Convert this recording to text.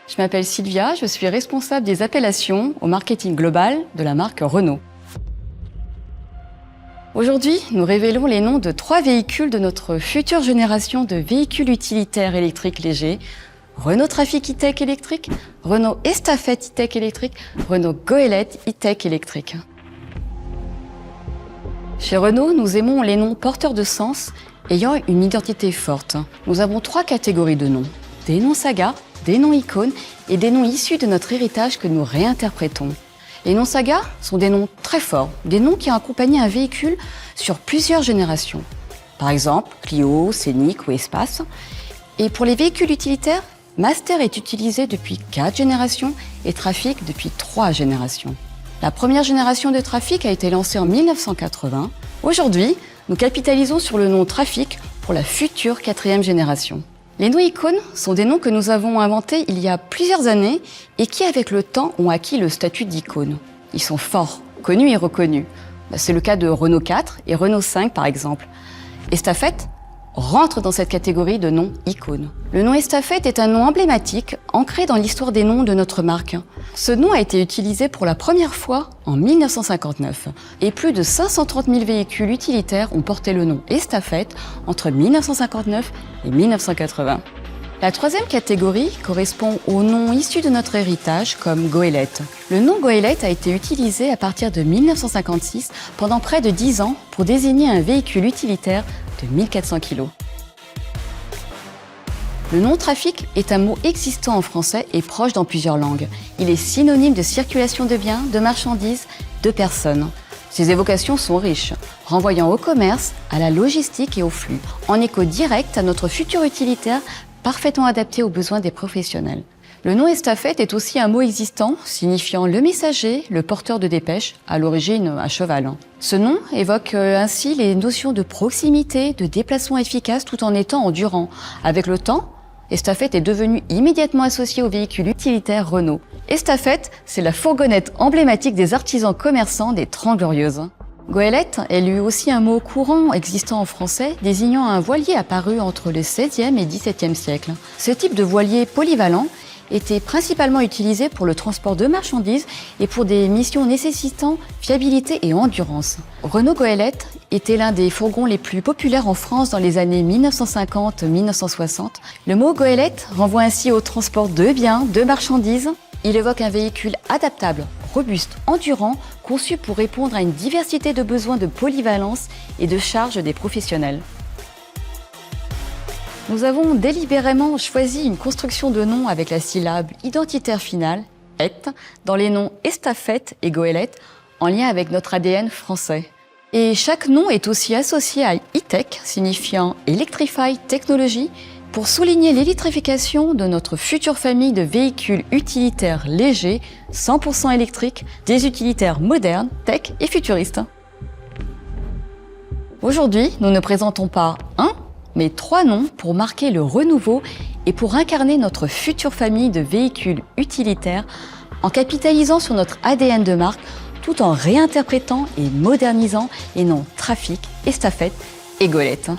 Je m'appelle Sylvia, je suis responsable des appellations au marketing global de la marque Renault. Aujourd'hui, nous révélons les noms de 3 véhicules de notre future génération de véhicules utilitaires électriques légers. Renault Trafic E-Tech électrique, Renault Estafette E-Tech électrique, Renault Goélette E-Tech électrique. Chez Renault, nous aimons les noms porteurs de sens ayant une identité forte. Nous avons 3 catégories de noms. Des noms saga, des noms icônes et des noms issus de notre héritage que nous réinterprétons. Les noms saga sont des noms très forts, des noms qui ont accompagné un véhicule sur plusieurs générations. Par exemple, Clio, Scénic ou Espace. Et pour les véhicules utilitaires, Master est utilisé depuis 4 générations et Trafic depuis 3 générations. La première génération de Trafic a été lancée en 1980. Aujourd'hui, nous capitalisons sur le nom Trafic pour la future 4e génération. Les noms icônes sont des noms que nous avons inventés il y a plusieurs années et qui, avec le temps, ont acquis le statut d'icône. Ils sont forts, connus et reconnus. C'est le cas de Renault 4 et Renault 5 par exemple. Estafette rentre dans cette catégorie de noms icônes. Le nom Estafette est un nom emblématique, ancré dans l'histoire des noms de notre marque. Ce nom a été utilisé pour la première fois en 1959 et plus de 530 000 véhicules utilitaires ont porté le nom Estafette entre 1959 et 1980. La 3e catégorie correspond aux noms issus de notre héritage comme Goélette. Le nom Goélette a été utilisé à partir de 1956 pendant près de 10 ans pour désigner un véhicule utilitaire de 1400 kg. Le nom Trafic est un mot existant en français et proche dans plusieurs langues. Il est synonyme de circulation de biens, de marchandises, de personnes. Ces évocations sont riches, renvoyant au commerce, à la logistique et au flux, en écho direct à notre futur utilitaire parfaitement adapté aux besoins des professionnels. Le nom Estafette est aussi un mot existant, signifiant le messager, le porteur de dépêche, à l'origine à cheval. Ce nom évoque ainsi les notions de proximité, de déplacement efficace tout en étant endurant. Avec le temps, Estafette est devenu immédiatement associé au véhicule utilitaire Renault. Estafette, c'est la fourgonnette emblématique des artisans commerçants des 30 Glorieuses. Goélette est lui aussi un mot courant existant en français, désignant un voilier apparu entre le XVIe et XVIIe siècle. Ce type de voilier polyvalent était principalement utilisé pour le transport de marchandises et pour des missions nécessitant fiabilité et endurance. Renault Goélette était l'un des fourgons les plus populaires en France dans les années 1950-1960. Le mot Goélette renvoie ainsi au transport de biens, de marchandises. Il évoque un véhicule adaptable, robuste, endurant, conçu pour répondre à une diversité de besoins de polyvalence et de charge des professionnels. Nous avons délibérément choisi une construction de noms avec la syllabe identitaire finale, et, dans les noms Estafette et Goélette, en lien avec notre ADN français. Et chaque nom est aussi associé à E-Tech, signifiant Electrify Technology, pour souligner l'électrification de notre future famille de véhicules utilitaires légers, 100% électriques, des utilitaires modernes, tech et futuristes. Aujourd'hui, nous ne présentons pas mais 3 noms pour marquer le renouveau et pour incarner notre future famille de véhicules utilitaires en capitalisant sur notre ADN de marque tout en réinterprétant et modernisant les noms Trafic, Estafette et Goélette.